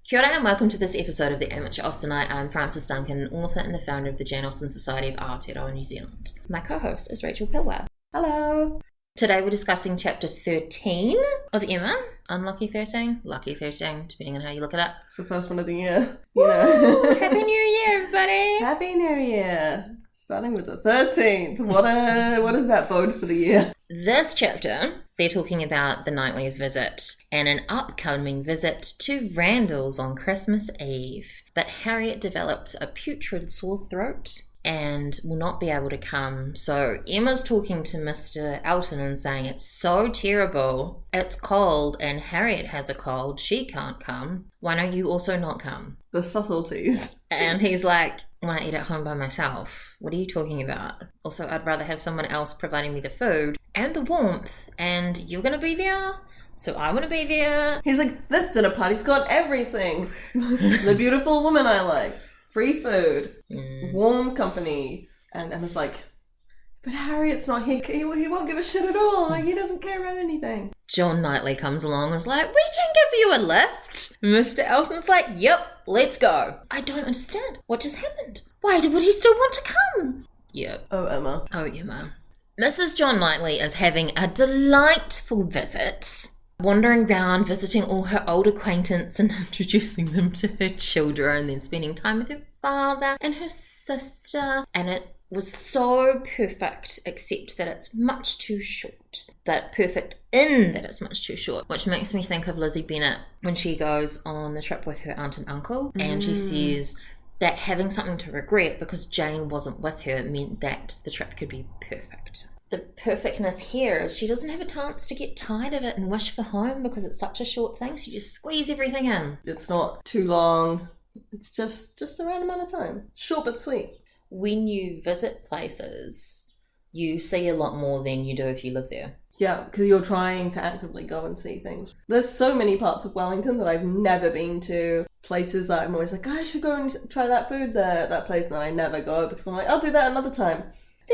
Kia ora and welcome to this episode of The Amateur Austenite. I'm Frances Duncan, author and the founder of the Jane Austen Society of Aotearoa New Zealand. My co-host is Rachel Pilwell. Hello. Today we're discussing chapter 13 of Emma. Unlucky 13, lucky 13, depending on how you look it up. It's the first one of the year. You know. Happy New Year, everybody. Happy New Year. Starting with the 13th. What does that bode for the year? This chapter, they're talking about the Knightley's visit and an upcoming visit to Randall's on Christmas Eve. But Harriet developed a putrid sore throat and will not be able to come. So Emma's talking to Mr. Elton and saying it's so terrible, it's cold, and Harriet has a cold, she can't come. Why don't you also not come? The subtleties. And he's like, when I eat at home by myself, what are you talking about? Also, I'd rather have someone else providing me the food and the warmth, and you're going to be there, so I want to be there. He's like, this dinner party's got everything. The beautiful woman I like. Free food, warm company. And Emma's like, but Harriet's not here. He won't give a shit at all. Like, he doesn't care about anything. John Knightley comes along and is like, we can give you a lift. Mr. Elton's like, yep, let's go. I don't understand. What just happened? Why would he still want to come? Yep. Oh, Emma. Mrs. John Knightley is having a delightful visit, wandering around, visiting all her old acquaintance and introducing them to her children, and then spending time with her father and her sister. And it was so perfect, except that it's much too short. But perfect in that it's much too short, which makes me think of Lizzie Bennet when she goes on the trip with her aunt and uncle, and she says that having something to regret because Jane wasn't with her meant that the trip could be perfect. The perfectness here is she doesn't have a chance to get tired of it and wish for home because it's such a short thing, so you just squeeze everything in. It's not too long. It's just the right amount of time. Short but sweet. When you visit places, you see a lot more than you do if you live there. Yeah, because you're trying to actively go and see things. There's so many parts of Wellington that I've never been to. Places that I'm always like, I should go and try that food there at that place, and then I never go because I'm like, I'll do that another time.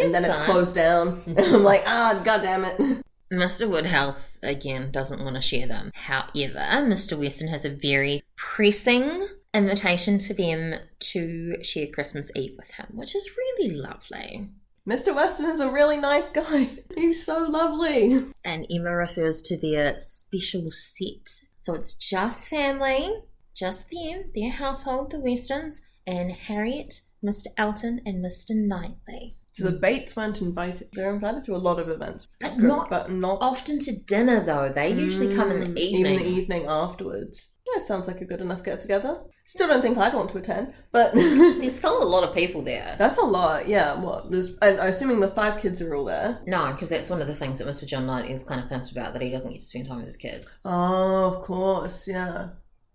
And then it's closed down. And I'm like, god damn it. Mr. Woodhouse, again, doesn't want to share them. However, Mr. Weston has a very pressing invitation for them to share Christmas Eve with him, which is really lovely. Mr. Weston is a really nice guy. He's so lovely. And Emma refers to their special set. So it's just family, just them, their household, the Westons, and Harriet, Mr. Elton, and Mr. Knightley. So the Bates weren't invited. They're invited to a lot of events. But not often to dinner, though. They usually come in the evening. Even the evening afterwards. That sounds like a good enough get-together. Still don't think I'd want to attend, but... There's still a lot of people there. That's a lot, yeah. What? And assuming the 5 kids are all there. No, because that's one of the things that Mr. John Knight is kind of pissed about, that he doesn't get to spend time with his kids. Oh, of course, yeah.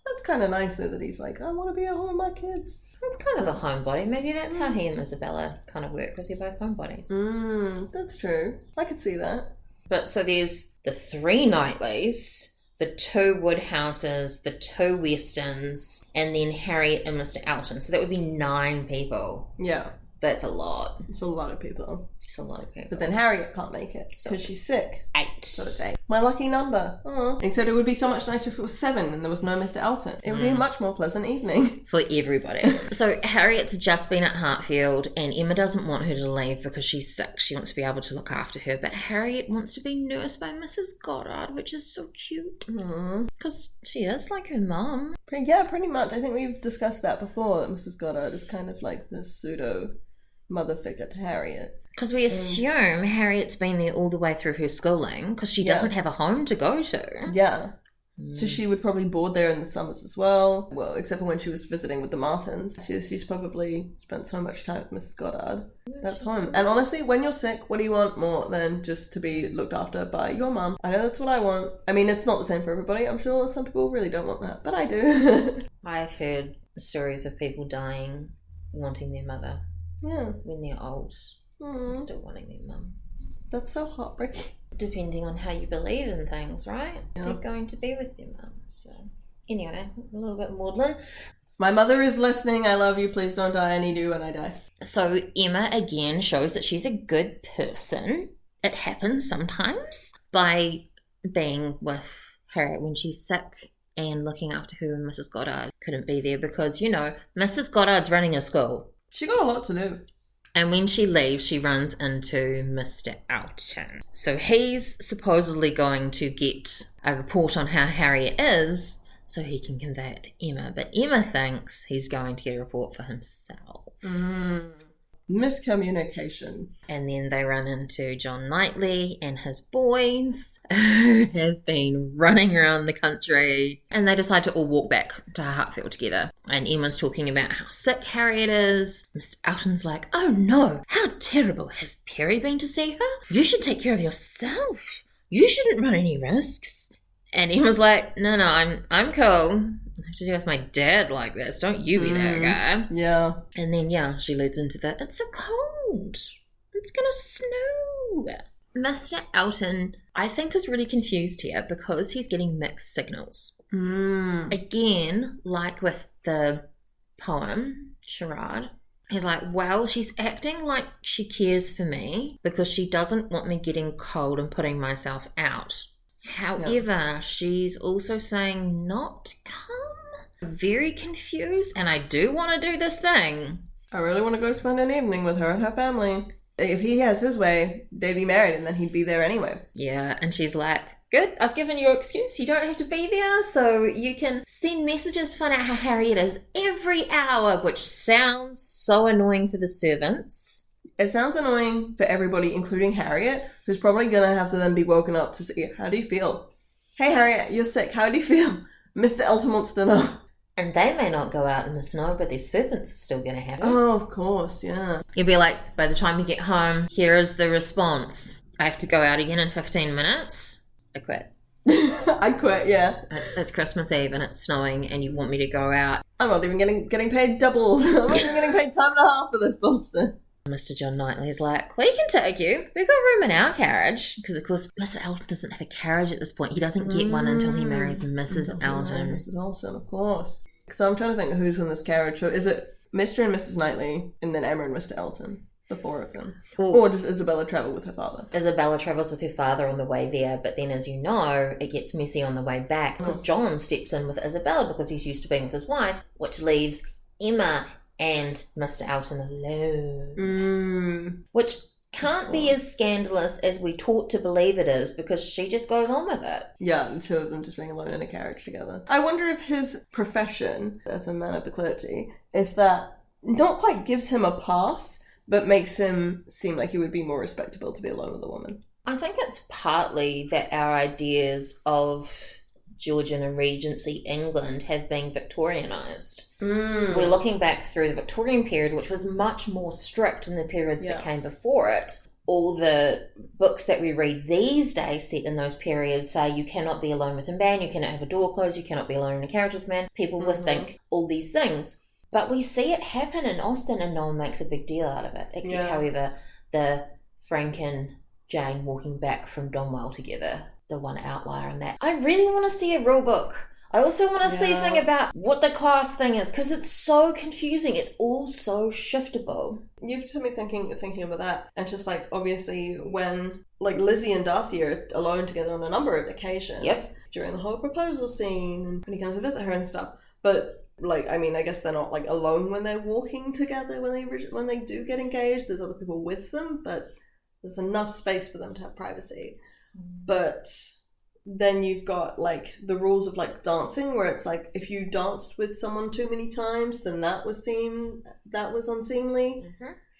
That's kind of nice, though, that he's like, I want to be at home with my kids. It's kind of a homebody. Maybe that's how he and Isabella kind of work, because they're both homebodies. That's true. I could see that. But so there's the 3 Knightleys, the 2 Woodhouses, the 2 Westons, and then Harriet and Mr. Elton. So that would be 9 people. Yeah. That's a lot. It's a lot of people. It's a lot of people. But then Harriet can't make it because she's sick. 8. So it's 8. My lucky number. Aww. Except it would be so much nicer if it was 7 and there was no Mr. Elton. It would be a much more pleasant evening. For everybody. So Harriet's just been at Hartfield and Emma doesn't want her to leave because she's sick. She wants to be able to look after her. But Harriet wants to be nursed by Mrs. Goddard, which is so cute. Because she is like her mum. Yeah, pretty much. I think we've discussed that before. That Mrs. Goddard is kind of like this pseudo mother figure to Harriet. Because we assume Harriet's been there all the way through her schooling because she doesn't have a home to go to. Yeah. So she would probably board there in the summers as well. Well, except for when she was visiting with the Martins. She's probably spent so much time with Mrs. Goddard. That's home. And honestly, when you're sick, what do you want more than just to be looked after by your mum? I know that's what I want. I mean, it's not the same for everybody. I'm sure some people really don't want that, but I do. I've heard stories of people dying wanting their mother. Yeah. When they're old. And still wanting their mum. That's so heartbreaking. Depending on how you believe in things, right? Yeah. They're going to be with their mum. So, anyway, a little bit maudlin. If my mother is listening, I love you. Please don't die. I need you when I die. So, Emma, again, shows that she's a good person. It happens sometimes by being with Harriet when she's sick and looking after her when Mrs. Goddard couldn't be there because, Mrs. Goddard's running a school. She got a lot to do. And when she leaves, she runs into Mr. Elton. So he's supposedly going to get a report on how Harriet is so he can convey it to Emma. But Emma thinks he's going to get a report for himself. Miscommunication. And then they run into John Knightley and his boys who have been running around the country, and they decide to all walk back to Hartfield together. And Emma's talking about how sick Harriet is. Mr. Elton's like, oh no, how terrible. Has Perry been to see her? You should take care of yourself. You shouldn't run any risks. And Emma's like, no, I'm cool. I have to deal with my dad like this. Don't you be that guy. Yeah. And then, she leads into the, it's so cold. It's going to snow. Mr. Elton, I think, is really confused here because he's getting mixed signals. Again, like with the poem, Charade, he's like, well, she's acting like she cares for me because she doesn't want me getting cold and putting myself out. However, she's also saying not to come. Very confused, and I do want to do this thing. I really want to go spend an evening with her and her family. If he has his way, they'd be married and then he'd be there anyway. Yeah, and she's like, good, I've given you an excuse. You don't have to be there, so you can send messages to find out how Harriet is every hour, which sounds so annoying for the servants. It sounds annoying for everybody, including Harriet, who's probably going to have to then be woken up to say, how do you feel? Hey, Harriet, you're sick. How do you feel? Mr. Elton wants to know. And they may not go out in the snow, but their servants are still going to have it. Oh, of course, yeah. You'll be like, by the time you get home, here is the response. I have to go out again in 15 minutes. I quit. I quit, yeah. It's Christmas Eve and it's snowing and you want me to go out. I'm not even getting paid double. I'm not even getting paid time and a half for this bullshit. Mr. John Knightley is like, we can take you. We've got room in our carriage. Because, of course, Mr. Elton doesn't have a carriage at this point. He doesn't get one until he marries Mrs. Elton. Mrs. Elton, of course. So I'm trying to think of who's in this carriage. So is it Mr. and Mrs. Knightley and then Emma and Mr. Elton? The four of them. Or does Isabella travel with her father? Isabella travels with her father on the way there, but then, as you know, it gets messy on the way back because John steps in with Isabella because he's used to being with his wife, which leaves Emma and Mr. Elton alone. Which can't be as scandalous as we taught to believe it is because she just goes on with it. Yeah, the two of them just being alone in a carriage together. I wonder if his profession as a man of the clergy, if that not quite gives him a pass, but makes him seem like he would be more respectable to be alone with a woman. I think it's partly that our ideas of Georgian and Regency England have been Victorianised. We're looking back through the Victorian period, which was much more strict than the periods that came before it. All the books that we read these days set in those periods say you cannot be alone with a man, you cannot have a door closed, you cannot be alone in a carriage with a man. People would think all these things. But we see it happen in Austen and no one makes a big deal out of it. Except, however, the Frank and Jane walking back from Donwell together. The one outlier in that. I really want to see a real book. I also want to see a thing about what the class thing is because it's so confusing. It's all so shiftable. You've told me thinking about that. And just like, obviously, when like Lizzie and Darcy are alone together on a number of occasions during the whole proposal scene and when he comes to visit her and stuff. But like, I mean, I guess they're not like alone when they're walking together when they do get engaged. There's other people with them, but there's enough space for them to have privacy. But then you've got like the rules of like dancing where it's like if you danced with someone too many times then that was unseemly.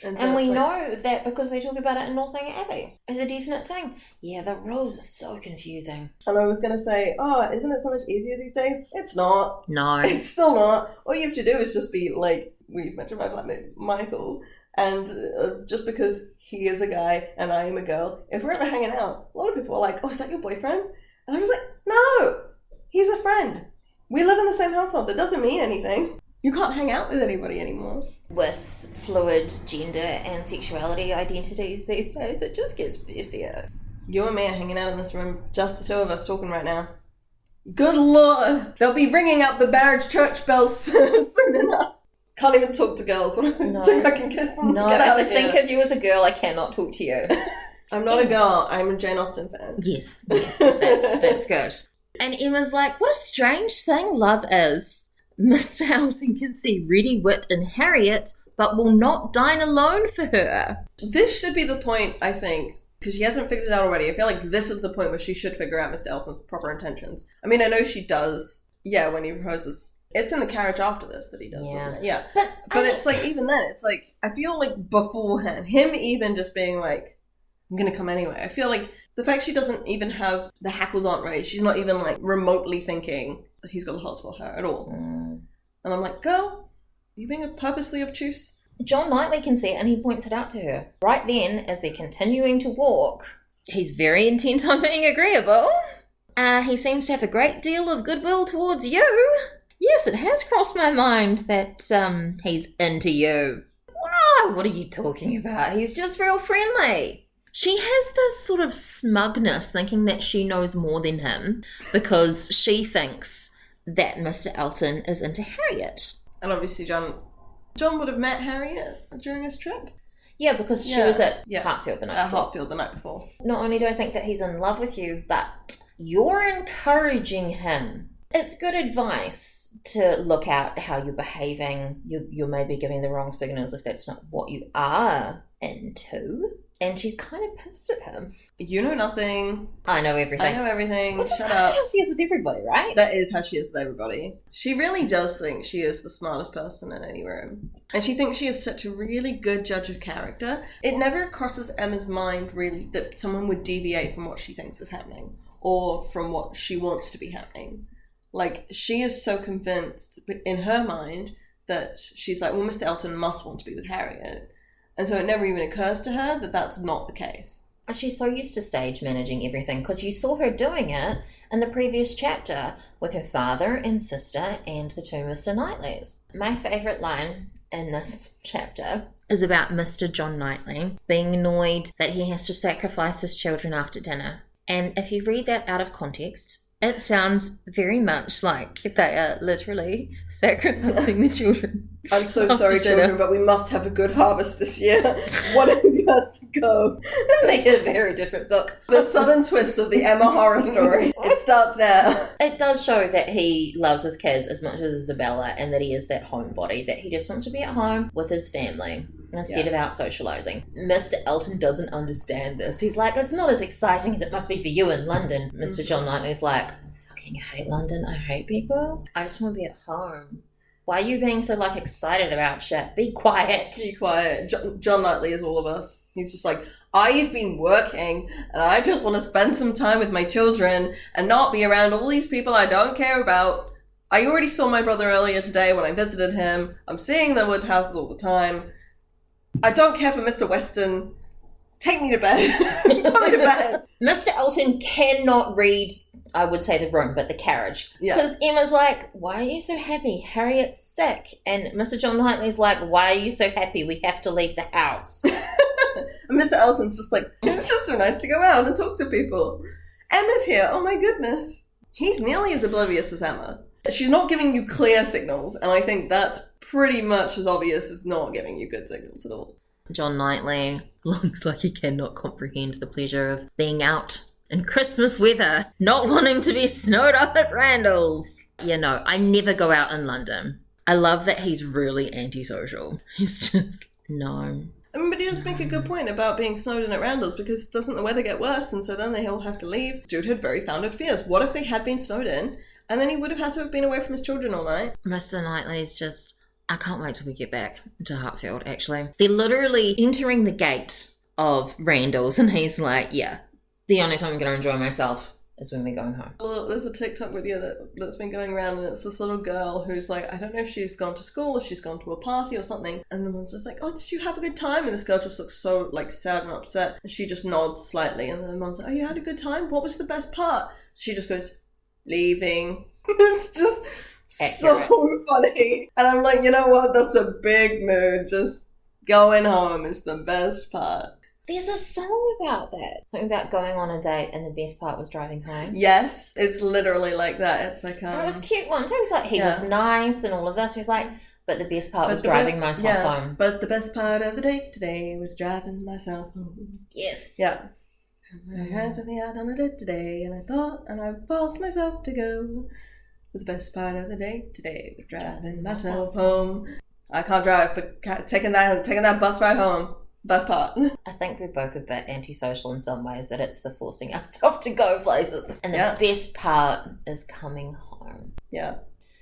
And we know that because they talk about it in Northanger Abbey as a definite thing. Yeah, the rules are so confusing. And I was going to say, isn't it so much easier these days? It's not. No. It's still not. All you have to do is just be like, we've mentioned my flatmate Michael, and just because he is a guy and I am a girl, if we're ever hanging out, a lot of people are like, oh, is that your boyfriend? And I'm just like, no, he's a friend. We live in the same household. It doesn't mean anything. You can't hang out with anybody anymore. With fluid gender and sexuality identities these days, it just gets busier. You and me are hanging out in this room, just the two of us talking right now. Good Lord! They'll be ringing out the marriage church bells soon enough. Can't even talk to girls. No. So I can kiss them. No, Get out if of I here. think of you as a girl, I cannot talk to you. I'm not a girl. I'm a Jane Austen fan. Yes, that's good. And Emma's like, what a strange thing love is. Mr. Elton can see ready wit in Harriet, but will not dine alone for her. This should be the point, I think, because she hasn't figured it out already. I feel like this is the point where she should figure out Mr. Elton's proper intentions. I mean, I know she does, when he proposes. It's in the carriage after this that he does, doesn't it? Yeah. But it's like, even then, it's like, I feel like beforehand, him even just being like, I'm going to come anyway. I feel like the fact she doesn't even have the hackles aren't raised, she's not even like remotely thinking that he's got the hots for her at all. And I'm like, girl, are you being purposely obtuse? John Knightley can see it and he points it out to her. Right then, as they're continuing to walk, he's very intent on being agreeable. He seems to have a great deal of goodwill towards you. Yes, it has crossed my mind that he's into you. No, what are you talking about? He's just real friendly. She has this sort of smugness, thinking that she knows more than him because she thinks that Mr. Elton is into Harriet. And obviously John would have met Harriet during his trip. Yeah, because she was at Hartfield the night before. Hartfield the night before. Not only do I think that he's in love with you, but you're encouraging him. It's good advice to look out how you're behaving. You're maybe giving the wrong signals if that's not what you are into. And she's kind of pissed at him. You know nothing. I know everything. Well, Shut up. How she is with everybody, right? That is how she is with everybody. She really does think she is the smartest person in any room. And she thinks she is such a really good judge of character. It never crosses Emma's mind, really, that someone would deviate from what she thinks is happening. Or from what she wants to be happening. Like, she is so convinced in her mind that she's like, well, Mr. Elton must want to be with Harriet. And so it never even occurs to her that that's not the case. She's so used to stage managing everything because you saw her doing it in the previous chapter with her father and sister and the two Mr. Knightleys. My favourite line in this chapter is about Mr. John Knightley being annoyed that he has to sacrifice his children after dinner. And if you read that out of context, it sounds very much like they are literally sacrificing the children. I'm so sorry, children, but we must have a good harvest this year. One of you has to go. Make it a very different book. The sudden twist of the Emma horror story. It starts now. It does show that he loves his kids as much as Isabella and that he is that homebody, that he just wants to be at home with his family instead of out socialising. Mr. Elton doesn't understand this. He's like, it's not as exciting as it must be for you in London. Mr. John Knightley's like, I fucking hate London. I hate people. I just want to be at home. Why are you being so, excited about shit? Be quiet. Be quiet. John Knightley is all of us. He's just like, I've been working and I just want to spend some time with my children and not be around all these people I don't care about. I already saw my brother earlier today when I visited him. I'm seeing the Woodhouses all the time. I don't care for Mr. Weston. Take me to bed. Put me to bed. Mr. Elton cannot read, I would say the room, but the carriage. Because Emma's like, why are you so happy? Harriet's sick. And Mr. John Knightley's like, why are you so happy? We have to leave the house. And Mr. Elton's just like, it's just so nice to go out and talk to people. Emma's here. Oh my goodness. He's nearly as oblivious as Emma. She's not giving you clear signals. And I think that's pretty much as obvious as not giving you good signals at all. John Knightley looks like he cannot comprehend the pleasure of being out in Christmas weather, not wanting to be snowed up at Randall's. I never go out in London. I love that he's really antisocial. He's just, no. I mean, but you just make a good point about being snowed in at Randall's, because doesn't the weather get worse and so then they all have to leave? Jude had very founded fears. What if they had been snowed in and then he would have had to have been away from his children all night? Mr. Knightley's just, I can't wait till we get back to Hartfield, actually. They're literally entering the gate of Randall's and he's like, the only time I'm going to enjoy myself is when we're going home. Well, there's a TikTok video that's been going around, and it's this little girl who's like, I don't know if she's gone to school or she's gone to a party or something, and the mom's just like, oh, did you have a good time? And this girl just looks so sad and upset, and she just nods slightly, and then the mom's like, oh, you had a good time? What was the best part? She just goes, leaving. It's just accurate. So funny. And I'm like, you know what? That's a big mood. Just going home is the best part. There's a song about that. Something about going on a date and the best part was driving home. Yes, it's literally like that. It's like... it was a cute one too. He was like, he was nice and all of this. He was like, but the best part was driving myself home. But the best part of the date today was driving myself home. Yes. Yeah. My hands took me out on a date today, and I thought, and I forced myself to go. It was the best part of the day. Today was driving myself home. I can't drive, but taking that bus ride home. Best part. I think we're both a bit antisocial in some ways, that it's the forcing ourselves to go places. And the best part is coming home. Yeah.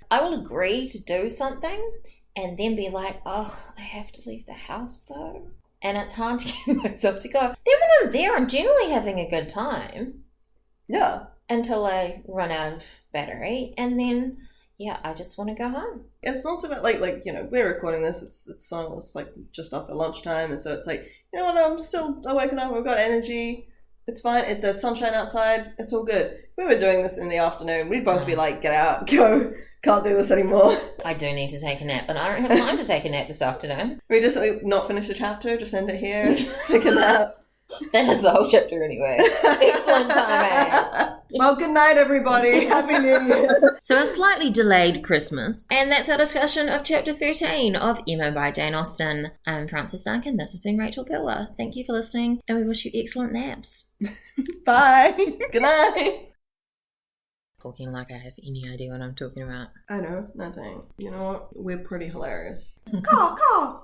I will agree to do something and then be like, oh, I have to leave the house though. And it's hard to get myself to go. Then when I'm there, I'm generally having a good time. Yeah. Until I run out of battery. And then, yeah, I just want to go home. It's also about, like you know, we're recording this, it's like just after lunchtime, and so it's like, you know what, I'm still waking up, I've got energy, it's fine, there's sunshine outside, it's all good. If we were doing this in the afternoon, we'd both be like, get out, go, can't do this anymore. I do need to take a nap, and I don't have time to take a nap this afternoon. We just not finish the chapter, just end it here, take a nap. That is the whole chapter anyway. Excellent timing. Well, good night, everybody. Happy New Year. So a slightly delayed Christmas. And that's our discussion of Chapter 13 of Emo by Jane Austen. I'm Frances Duncan. This has been Rachel Pillar. Thank you for listening, and we wish you excellent naps. Bye. Good night. Talking like I have any idea what I'm talking about. I know, nothing. You know what? We're pretty hilarious. Caw, caw.